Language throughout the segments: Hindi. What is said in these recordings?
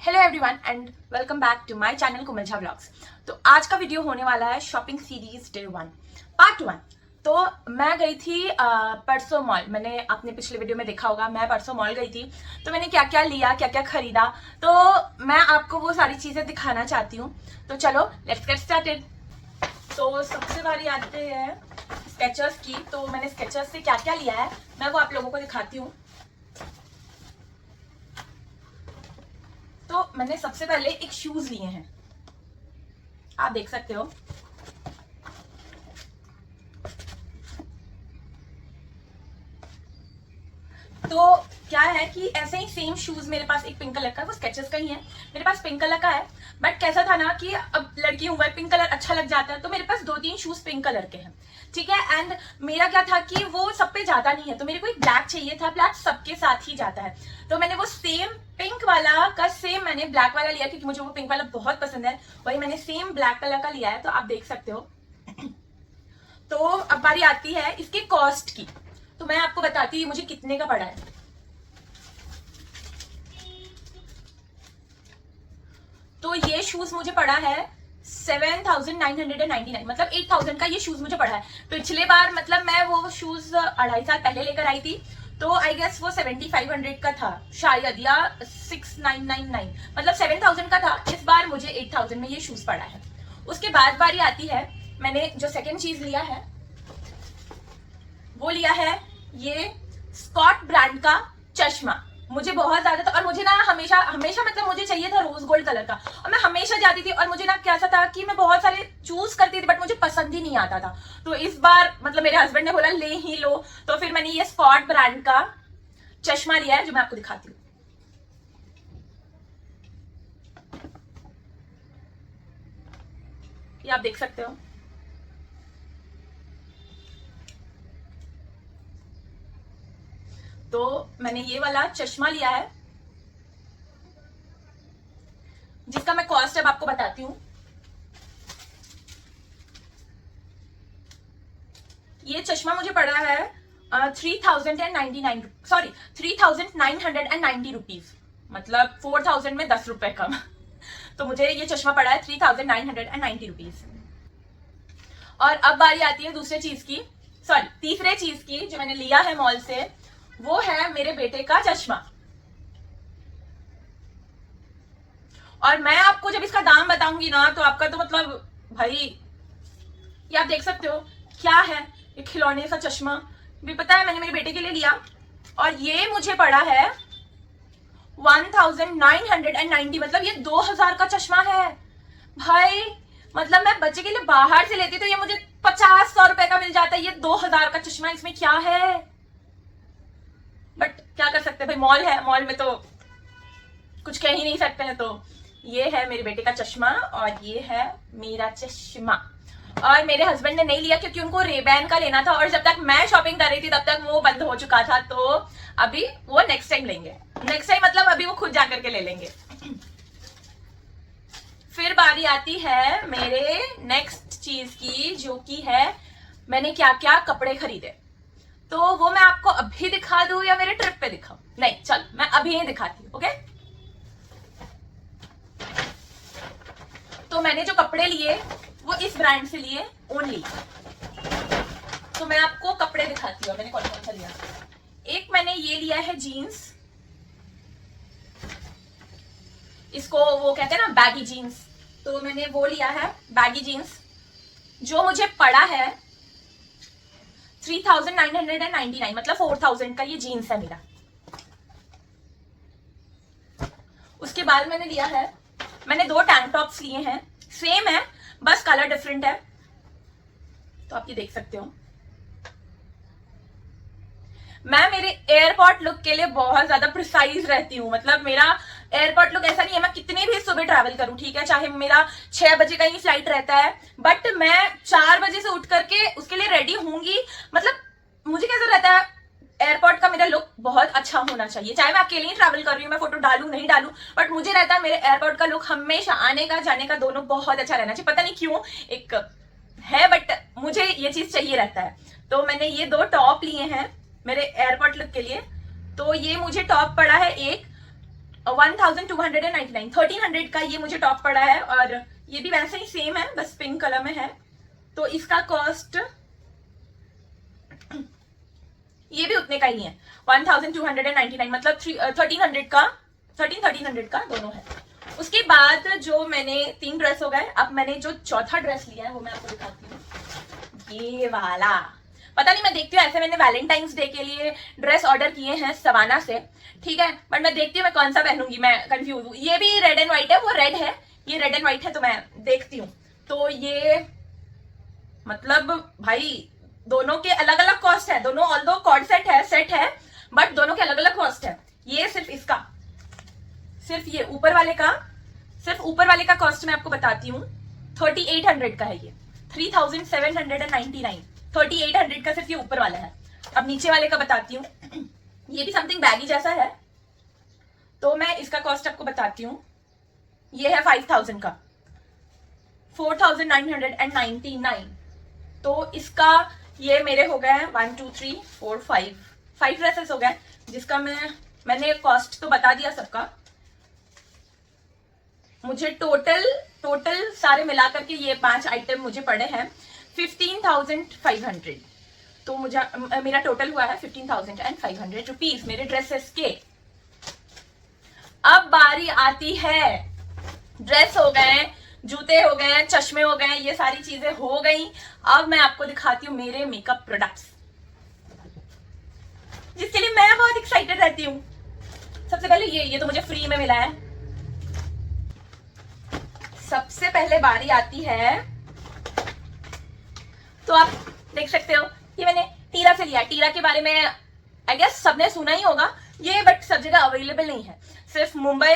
Hello everyone and welcome back to my channel Komal Jha vlogs. तो आज का वीडियो होने वाला है शॉपिंग सीरीज डे 1 पार्ट 1। तो मैं गई थी परसों मॉल। मैंने अपने पिछले वीडियो में देखा होगा, मैं परसों मॉल गई थी। तो मैंने क्या क्या लिया, क्या क्या खरीदा, तो मैं आपको वो सारी चीजें दिखाना चाहती हूँ। तो चलो लेट्स गेट स्टार्टेड। तो सबसे बारी आते हैं स्केचर्स की। तो मैंने स्केचर्स से क्या क्या लिया है मैं वो आप लोगों को दिखाती हूँ। तो मैंने सबसे पहले एक शूज लिए हैं, आप देख सकते हो। तो क्या है कि ऐसे ही सेम शूज मेरे पास एक पिंक कलर का, वो स्केचेस का ही है, मेरे पास पिंक कलर का है। बट कैसा था ना कि अब लड़की हूं, पिंक कलर अच्छा लग जाता है, तो मेरे पास 2-3 शूज पिंक कलर के हैं, ठीक है। एंड मेरा क्या था कि वो सब पे जाता नहीं है, तो मेरे को एक ब्लैक चाहिए था। ब्लैक सबके साथ ही जाता है, तो मैंने वो सेम पिंक वाला का सेम मैंने ब्लैक वाला लिया, क्योंकि मुझे वो पिंक वाला बहुत पसंद है। वही मैंने सेम ब्लैक कलर का लिया है, तो आप देख सकते हो। तो अब बारी आती है इसके कॉस्ट की। तो मैं आपको बताती हूँ मुझे कितने का पड़ा है। तो ये शूज मुझे पड़ा है 7,999, मतलब 8,000 का ये शूज मुझे पड़ा है। पिछले बार मतलब मैं वो शूज 2.5 साल पहले लेकर आई थी, तो आई गेस वो 7,500 का था शायद, या 6,999, मतलब 7,000 का था। इस बार मुझे 8,000 में ये शूज पड़ा है। उसके बाद बारी आती है, मैंने जो सेकेंड चीज लिया है वो लिया है ये स्कॉट ब्रांड का चश्मा। मुझे बहुत ज्यादा था, और मुझे ना हमेशा हमेशा मतलब मुझे चाहिए था रोज गोल्ड कलर का, और मैं हमेशा जाती थी। और मुझे ना कैसा था कि मैं बहुत सारे चूज करती थी, बट मुझे पसंद ही नहीं आता था। तो इस बार मतलब मेरे हस्बैंड ने बोला ले ही लो, तो फिर मैंने ये स्कॉट ब्रांड का चश्मा लिया है, जो मैं आपको दिखाती हूँ। ये आप देख सकते हो। तो मैंने ये वाला चश्मा लिया है, जिसका मैं कॉस्ट अब आपको बताती हूँ। ये चश्मा मुझे पड़ा है 3,099, सॉरी 3,990 रुपीज, मतलब 4,000 में 10 रुपए कम। तो मुझे ये चश्मा पड़ा है 3,990 रुपीज। और अब बारी आती है दूसरे चीज की, सॉरी तीसरे चीज की, जो मैंने लिया है मॉल से। वो है मेरे बेटे का चश्मा। और मैं आपको जब इसका दाम बताऊंगी ना, तो आपका तो मतलब भाई, ये आप देख सकते हो क्या है, एक खिलौने सा चश्मा भी पता है, मैंने मेरे बेटे के लिए लिया। और ये मुझे पड़ा है 1,990, मतलब ये 2,000 का चश्मा है भाई। मतलब मैं बच्चे के लिए बाहर से लेती तो ये मुझे 50-100 रुपए का मिल जाता है, ये 2,000 का चश्मा, इसमें क्या है। बट क्या कर सकते हैं भाई, मॉल है, मॉल में तो कुछ कह ही नहीं सकते हैं। तो ये है मेरे बेटे का चश्मा, और ये है मेरा चश्मा। और मेरे हस्बैंड ने नहीं लिया, क्योंकि उनको रेबैन का लेना था, और जब तक मैं शॉपिंग कर रही थी तब तक वो बंद हो चुका था। तो अभी वो नेक्स्ट टाइम लेंगे, नेक्स्ट टाइम मतलब अभी वो खुद जाकर के ले लेंगे। फिर बारी आती है मेरे नेक्स्ट चीज की, जो कि है मैंने क्या क्या कपड़े खरीदे। तो वो मैं आपको अभी दिखा दूं या मेरे ट्रिप पे दिखाऊं? नहीं, चल मैं अभी ही दिखाती हूँ, ओके। तो मैंने जो कपड़े लिए वो इस ब्रांड से लिए ओनली। तो मैं आपको कपड़े दिखाती हूँ मैंने कौन कौन सा लिया। एक मैंने ये लिया है जीन्स, इसको वो कहते हैं ना बैगी जीन्स, तो मैंने वो लिया है बैगी जीन्स, जो मुझे पड़ा है 3,999, मतलब 4,000 का ये जीन्स है मेरा। उसके बाद मैंने लिया है, मैंने 2 टैंक टॉप्स लिए हैं, सेम है बस कलर डिफरेंट है, तो आप ये देख सकते हो। मैं मेरे एयरपोर्ट लुक के लिए बहुत ज्यादा प्रिसाइज रहती हूँ, मतलब मेरा एयरपोर्ट लुक ऐसा नहीं है, मैं कितनी भी सुबह ट्रैवल करूँ, ठीक है, चाहे मेरा 6 बजे का ही फ्लाइट रहता है, बट मैं 4 बजे से उठ करके उसके लिए रेडी होंगी। मतलब मुझे कैसा रहता है, एयरपोर्ट का मेरा लुक बहुत अच्छा होना चाहिए, चाहे मैं अकेले ही ट्रैवल कर रही हूँ, मैं फोटो डालू नहीं डालू, बट मुझे रहता है मेरे एयरपोर्ट का लुक हमेशा आने का जाने का दोनों बहुत अच्छा रहना चाहिए। पता नहीं क्यों एक है, बट मुझे ये चीज चाहिए रहता है। तो मैंने ये 2 टॉप लिए हैं मेरे एयरपोर्ट लुक के लिए। तो ये मुझे टॉप पड़ा है एक 1299, 1300 का ये मुझे टॉप पड़ा है, और ये भी वैसे ही सेम है, बस पिंक कलर में है। तो इसका कॉस्ट ये भी उतने का ही है, 1299, मतलब 1300 का दोनों है। उसके बाद जो मैंने 3 ड्रेस हो गए, अब मैंने जो चौथा ड्रेस लिया है वो मैं आपको दिखाती हूँ, ये वाला। पता नहीं, मैं देखती हूँ, ऐसे मैंने वैलेंटाइंस डे के लिए ड्रेस ऑर्डर किए हैं सवाना से, ठीक है, बट मैं देखती हूँ मैं कौन सा पहनूंगी, मैं कंफ्यूज हूँ। ये भी रेड एंड व्हाइट है, वो रेड है, ये रेड एंड व्हाइट है, तो मैं देखती हूँ। तो ये मतलब भाई दोनों के अलग अलग कॉस्ट है, दोनों ऑल्दो कॉर्ड सेट है, बट दोनों के अलग अलग कॉस्ट है। ये सिर्फ ये ऊपर वाले का कॉस्ट मैं आपको बताती हूँ, 3800 का है ये, 3799, 3800 का सिर्फ ये ऊपर वाला है। अब नीचे वाले का बताती हूँ, ये भी समथिंग बैगी जैसा है, तो मैं इसका कॉस्ट आपको बताती हूँ। ये है 5000 का, 4999। तो इसका ये मेरे हो गए 1 2 3 4 5 ड्रेसेस हो गए, जिसका मैंने कॉस्ट तो बता दिया सबका। मुझे टोटल सारे मिलाकर के ये 5 आइटम मुझे पड़े हैं 15,500। तो मेरा टोटल हुआ है 15,500 रुपीज मेरे ड्रेसेस के। अब बारी आती है, ड्रेस हो गए, जूते हो गए, चश्मे हो गए, ये सारी चीजें हो गई। अब मैं आपको दिखाती हूँ मेरे मेकअप प्रोडक्ट्स, जिसके लिए मैं बहुत एक्साइटेड रहती हूँ। सबसे पहले ये तो मुझे फ्री में मिला है। सबसे पहले बारी आती है, तो आप देख सकते हो ये मैंने टीरा से लिया। टीरा के बारे में आई गेस सबने सुना ही होगा ये, बट सब जगह अवेलेबल नहीं है, सिर्फ मुंबई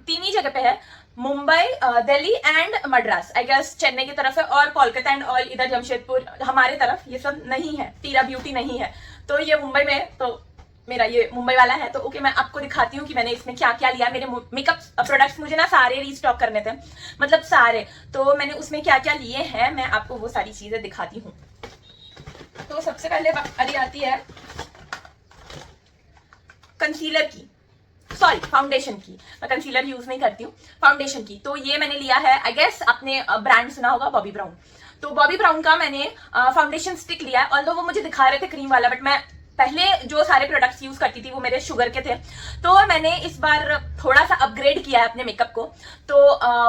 3 ही जगह पे है, Mumbai, Delhi and Madras. I guess Chennai की तरफ है, और कोलकाता एंड ऑल इधर जमशेदपुर हमारे तरफ ये सब नहीं है, टीरा ब्यूटी नहीं है। तो ये मुंबई में, तो मेरा ये मुंबई वाला है। तो ओके, मैं आपको दिखाती हूँ कि मैंने इसमें क्या क्या लिया। मेरे मेकअप प्रोडक्ट्स मुझे ना सारे रीस्टॉक करने थे, मतलब सारे, तो मैंने उसमें क्या क्या लिए हैं मैं आपको वो सारी चीजें दिखाती हूँ। तो सबसे पहले बारी आती है कंसीलर की, सॉरी फाउंडेशन की। मैं कंसीलर यूज नहीं करती हूँ, फाउंडेशन की। तो ये मैंने लिया है, आई गेस आपने ब्रांड सुना होगा, बॉबी ब्राउन। तो बॉबी ब्राउन का मैंने फाउंडेशन स्टिक लिया है, ऑल्दो वो मुझे दिखा रहे थे क्रीम वाला, बट मैं पहले जो सारे प्रोडक्ट्स यूज करती थी वो मेरे शुगर के थे। तो मैंने इस बार थोड़ा सा अपग्रेड किया है अपने मेकअप को। तो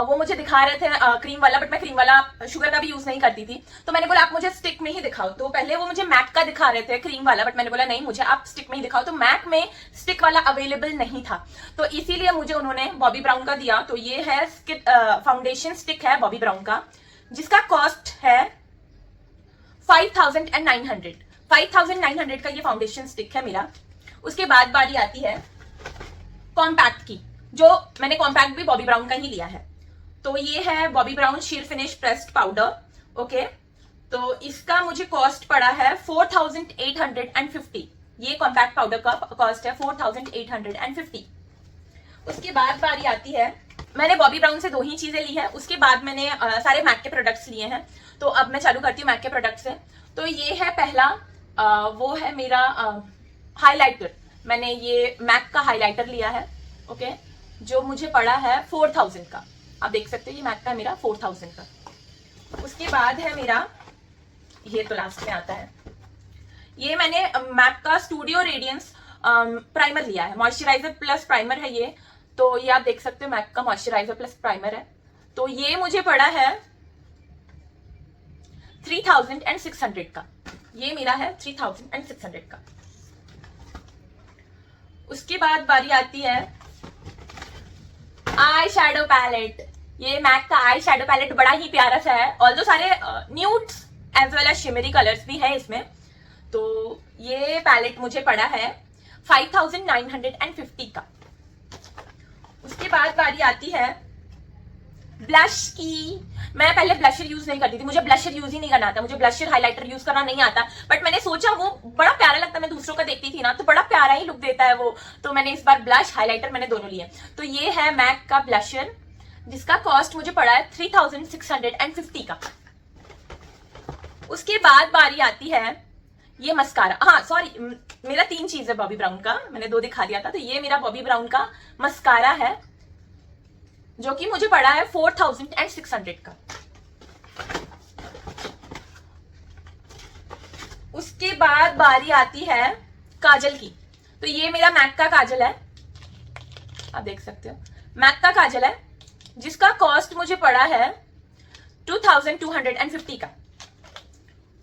वो मुझे दिखा रहे थे क्रीम वाला, बट मैं क्रीम वाला शुगर का भी यूज नहीं करती थी। तो मैंने बोला आप मुझे स्टिक में ही दिखाओ। तो पहले वो मुझे मैक का दिखा रहे थे क्रीम वाला, बट मैंने बोला नहीं, मुझे आप स्टिक में ही दिखाओ। तो मैक में स्टिक वाला अवेलेबल नहीं था, तो इसीलिए मुझे उन्होंने बॉबी ब्राउन का दिया। तो ये है फाउंडेशन स्टिक है बॉबी ब्राउन का, जिसका कॉस्ट है 5,900। 5,900 का ये फाउंडेशन स्टिक है मेरा। उसके बाद बारी आती है कॉम्पैक्ट की, जो मैंने कॉम्पैक्ट भी बॉबी ब्राउन का ही लिया है। तो ये है बॉबी ब्राउन शीर फिनिश प्रेस्ड पाउडर। ओके, तो इसका मुझे कॉस्ट पड़ा है 4,850। ये कॉम्पैक्ट पाउडर का कॉस्ट है 4,850। उसके बाद बारी आती है, मैंने बॉबी ब्राउन से 2 ही चीजें ली है, उसके बाद मैंने सारे मैक के प्रोडक्ट्स लिए हैं। तो अब मैं चालू करती हूँ मैक के प्रोडक्ट से। तो ये है पहला, वो है मेरा हाइलाइटर। मैंने ये मैक का हाइलाइटर लिया है, ओके, जो मुझे पड़ा है 4,000 का। आप देख सकते हो ये मैक का मेरा 4,000 का। उसके बाद है मेरा, ये तो लास्ट में आता है, ये मैंने मैक का स्टूडियो रेडियंस प्राइमर लिया है, मॉइस्चराइजर प्लस प्राइमर है ये। तो ये आप देख सकते हो मैक का मॉइस्चराइजर प्लस प्राइमर है। तो ये मुझे पड़ा है 3,600 का। ये मेरा है 3,600 का। उसके बाद बारी आती है आई शैडो पैलेट। ये मैक का आई शैडो पैलेट बड़ा ही प्यारा सा है, ऑल्दो सारे nudes as well as shimmery colours भी है इसमें। तो ये पैलेट मुझे पड़ा है 5,950 का। उसके बाद बारी आती है ब्लश की। मैं पहले ब्लशर यूज नहीं करती थी, मुझे ब्लशर यूज ही नहीं करना आता, मुझे ब्लशर हाइलाइटर यूज करना नहीं आता, बट मैंने सोचा वो बड़ा प्यारा लगता है, मैं दूसरों का देखती थी ना तो बड़ा प्यारा ही लुक देता है वो। तो मैंने इस बार ब्लश हाइलाइटर मैंने दोनों लिए। तो ये है मैक का ब्लशर, जिसका कॉस्ट मुझे पड़ा है 3,650 का। उसके बाद बारी आती है ये मस्कारा, हाँ सॉरी, मेरा 3 चीज है बॉबी ब्राउन का, मैंने 2 दिखा दिया था। तो ये मेरा बॉबी ब्राउन का मस्कारा है जो कि मुझे पड़ा है 4600 का। उसके बाद बारी आती है काजल की। तो ये मेरा मैक का काजल है, आप देख सकते हो, मैक का काजल है जिसका कॉस्ट मुझे पड़ा है 2250 का।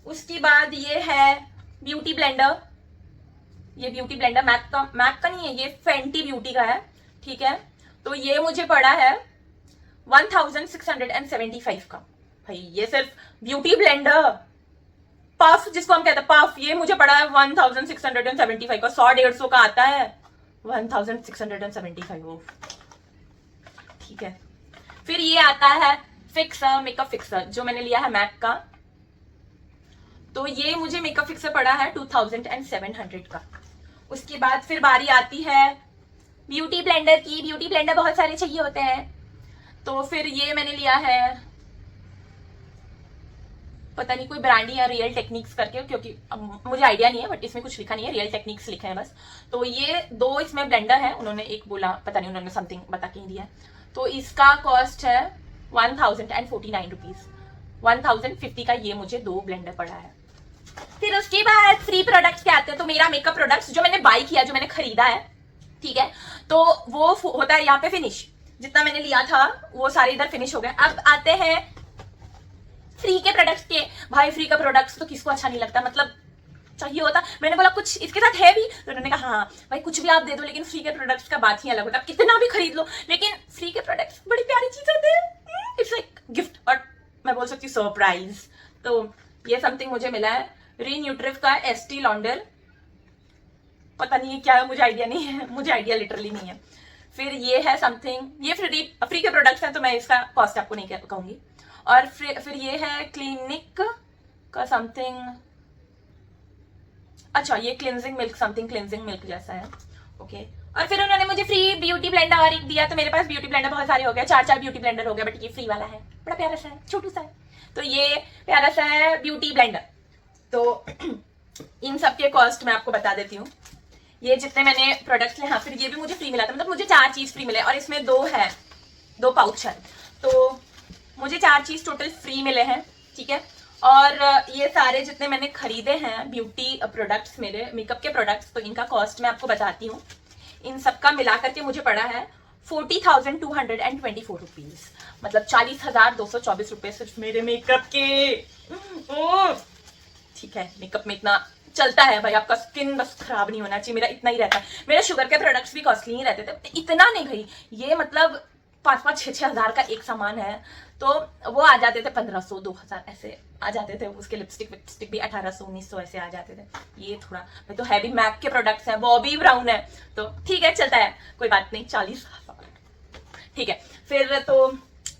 उसके बाद ये है ब्यूटी ब्लेंडर, ये ब्यूटी ब्लेंडर मैक का नहीं है, ये फेंटी ब्यूटी का है, ठीक है। तो ये मुझे पड़ा है 1675 का। भाई ये सिर्फ ब्यूटी ब्लेंडर पफ, जिसको हम कहते हैं पफ, ये मुझे पड़ा है 1675 का। 100-150 का आता है, 1675, ठीक है। फिर ये आता है फिक्सर, मेकअप फिक्सर, जो मैंने लिया है मैक का। तो ये मुझे मेकअप फिक्सर पड़ा है 2700 का। उसके बाद फिर बारी आती है ब्यूटी ब्लेंडर की। ब्यूटी ब्लेंडर बहुत सारे चाहिए होते हैं, तो फिर ये मैंने लिया है, पता नहीं कोई ब्रांड या रियल टेक्निक्स करके, क्योंकि मुझे आइडिया नहीं है, बट इसमें कुछ लिखा नहीं है, रियल टेक्निक्स लिखे हैं बस। तो ये 2 इसमें ब्लेंडर है, उन्होंने एक बोला, पता नहीं उन्होंने समथिंग बता के ही दिया। तो इसका कॉस्ट है 1049 रुपीज, 1050 का ये मुझे 2 ब्लेंडर पड़ा है। फिर उसके बाद फ्री प्रोडक्ट्स के आते हैं। तो मेरा मेकअप प्रोडक्ट्स जो मैंने बाई किया, जो मैंने खरीदा है, ठीक है, तो वो होता है यहाँ पे फिनिश। जितना मैंने लिया था वो सारे इधर फिनिश हो गए। अब आते हैं फ्री के प्रोडक्ट्स के। भाई फ्री का प्रोडक्ट्स तो किसको अच्छा नहीं लगता, मतलब चाहिए होता। मैंने बोला कुछ इसके साथ है भी, तो उन्होंने कहा हाँ भाई कुछ भी आप दे दो, लेकिन फ्री के प्रोडक्ट्स का बात ही अलग होता है, कितना भी खरीद लो, लेकिन फ्री के प्रोडक्ट्स बड़ी प्यारी चीज होते हैं, इट्स लाइक गिफ्ट, और मैं बोल सकती हूँ सरप्राइज। तो ये समथिंग मुझे मिला है रीन्यूट्रिव का एस्टी लॉन्डर, पता नहीं है क्या है, मुझे आइडिया नहीं है, मुझे आइडिया लिटरली नहीं है। फिर ये है समथिंग, ये फ्री के प्रोडक्ट्स हैं, तो मैं इसका कॉस्ट आपको नहीं कहूंगी। और फिर ये है क्लिनिक का समथिंग, अच्छा ये cleansing milk, something cleansing milk जैसा है, ओके। और फिर उन्होंने मुझे फ्री ब्यूटी ब्लेंडर और एक दिया, तो मेरे पास ब्यूटी ब्लेंडर बहुत सारे हो गए, 4 ब्यूटी ब्लेंडर हो गया, बट ये फ्री वाला है, बड़ा प्यारा सा है, छोटू सा है। तो ये प्यारा सा है ब्यूटी ब्लेंडर। तो इन सब के कॉस्ट मैं आपको बता देती हूँ, ये जितने मैंने प्रोडक्ट्स लिए। हाँ फिर ये भी मुझे फ्री मिला था, मतलब मुझे 4 चीज फ्री मिले, और इसमें 2 पाउच है, तो मुझे 4 चीज टोटल फ्री मिले हैं, ठीक है। और ये सारे जितने मैंने खरीदे हैं ब्यूटी प्रोडक्ट्स, मेरे मेकअप के प्रोडक्ट्स, तो इनका कॉस्ट मैं आपको बताती हूँ। इन सबका मिला करके मुझे पड़ा है 40,224 रुपीज, मतलब 40,224 रुपए सिर्फ मेरे मेकअप के। ठीक है, मेकअप में इतना चलता है भाई, आपका स्किन बस खराब नहीं होना चाहिए, मेरा इतना ही रहता है। मेरे शुगर के प्रोडक्ट्स भी कॉस्टली ही रहते थे, इतना नहीं भाई, ये मतलब 5-6 हजार का एक सामान है, तो वो आ जाते थे 1500 2000 ऐसे आ जाते थे। उसके लिपस्टिक भी 1800-1900 ऐसे आ जाते थे। ये थोड़ा भाई तो हैवी मैक के प्रोडक्ट्स हैं, बॉबी ब्राउन है, तो ठीक है चलता है, कोई बात नहीं, 40,000 ठीक है। फिर तो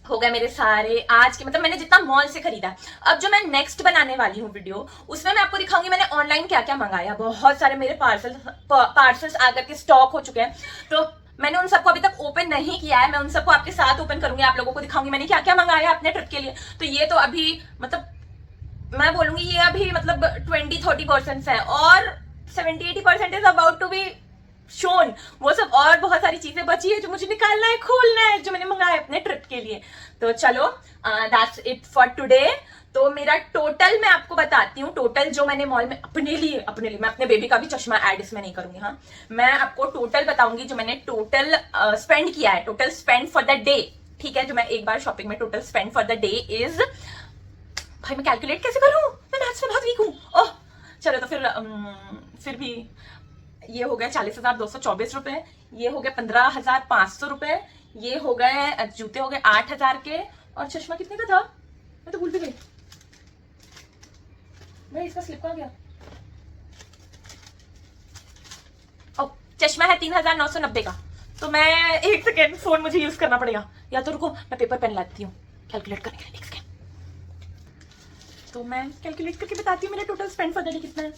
हो गए मेरे सारे आज के, मतलब मैंने जितना मॉल से खरीदा। अब जो मैं नेक्स्ट बनाने वाली हूँ वीडियो, उसमें मैं आपको दिखाऊंगी मैंने ऑनलाइन क्या क्या मंगाया। बहुत सारे मेरे पार्सल्स आकर के स्टॉक हो चुके हैं, तो मैंने उन सबको अभी तक ओपन नहीं किया है, मैं उन सबको आपके साथ ओपन करूंगी, आप लोगों को दिखाऊंगी मैंने क्या क्या मंगाया अपने ट्रिप के लिए। तो ये तो अभी मतलब मैं बोलूंगी ये अभी मतलब 20-30% है, और 70-80% is about to be shown. वो सब और बहुत सारी चीजें बची है जो मुझे निकालना है, खोलना है, जो मैंने मंगाया अपने ट्रिप के लिए। तो चलो दैट्स इट फॉर टुडे। तो मेरा टोटल मैं आपको बताती हूँ, टोटल जो मैंने मॉल में अपने लिए मैं अपने बेबी का भी चश्मा ऐड इसमें नहीं करूंगी, हाँ मैं आपको टोटल बताऊंगी जो मैंने टोटल स्पेंड किया है, total spend for the day, ठीक है। जो मैं एक बार शॉपिंग में total spend for the day is, भाई मैं कैलकुलेट कैसे करूं, मैं मैथ्स में बहुत वीक हूँ। ओह चलो, तो फिर भी ये हो गया 40,224 रुपए, ये हो गया 15,500 रुपए, ये हो गए जूते हो गए 8,000 के, और चश्मा कितने का था मैं तो भूल भी गई भाई, इसका स्लिप कहाँ गया। ओ चश्मा है 3,990 का। तो मैं एक सेकेंड, फोन मुझे यूज करना पड़ेगा, या तो रुको मैं पेपर पेन लाती हूँ कैलकुलेट करने के लिए। तो मैं कैलकुलेट करके बताती हूँ मेरा total spend for the day कितना है।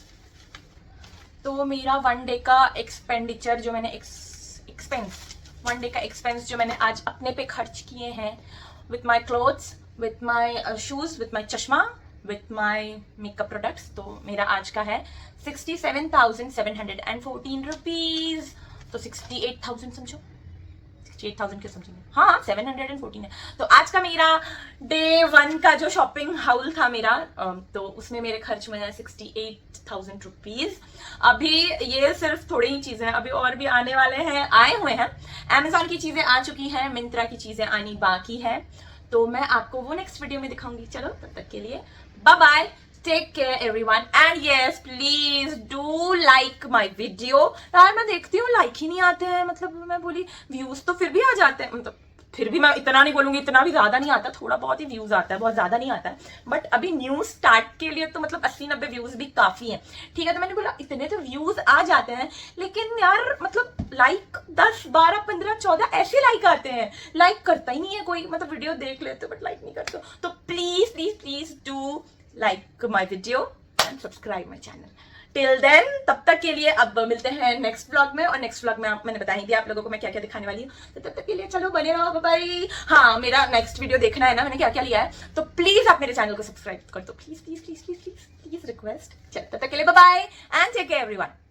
तो मेरा 1 डे का एक्सपेंडिचर जो मैंने वन डे का एक्सपेंस जो मैंने आज अपने पे खर्च किए हैं, with my clothes, with my shoes, with my चश्मा, विथ माई मेकअप प्रोडक्ट्स। तो मेरा आज का है 67,714 रुपीज, तो 68,000 समझो, 68,000 क्यों समझेंगे, हाँ 714 है। तो आज का मेरा डे 1 का जो शॉपिंग हाउल था मेरा, तो उसमें मेरे खर्च में है 68,000 रुपीज। अभी ये सिर्फ थोड़ी ही चीजें, अभी और भी आने वाले हैं, आए हुए हैं। Amazon की चीजें आ चुकी हैं, मिंत्रा की चीजें आनी बाकी है, तो मैं आपको वो नेक्स्ट वीडियो में दिखाऊंगी। चलो तब तक के लिए bye bye, take care everyone, and yes please do like my video. यार मैं देखती हूँ लाइक ही नहीं आते हैं, मतलब मैं बोली व्यूज तो फिर भी आ जाते हैं, मतलब फिर भी मैं इतना नहीं बोलूंगी, इतना भी ज्यादा नहीं आता, थोड़ा बहुत ही व्यूज आता है, बहुत ज्यादा नहीं आता है। बट अभी न्यू स्टार्ट के लिए तो मतलब 80-90 व्यूज भी काफी है, ठीक है। तो मैंने बोला इतने तो व्यूज आ जाते हैं, लेकिन यार मतलब लाइक 10, 12, 15, 14 ऐसे लाइक आते हैं, लाइक करता ही नहीं है कोई, मतलब वीडियो देख लेते बट लाइक नहीं करते। तो please please please do like my video and subscribe my channel. Till then, तब तक के लिए अब मिलते हैं नेक्स्ट व्लॉग में, और नेक्स्ट व्लॉग में मैंने बता ही दिया आप लोगों को मैं क्या क्या दिखाने वाली हूँ। तो तब तक के लिए चलो बने रहो, बाय बाय। हाँ, मेरा नेक्स्ट वीडियो देखना है ना, मैंने क्या क्या लिया है, तो प्लीज आप मेरे चैनल को सब्सक्राइब कर दो, please please please please please please request. चलो तब तक के लिए bye bye and take care everyone.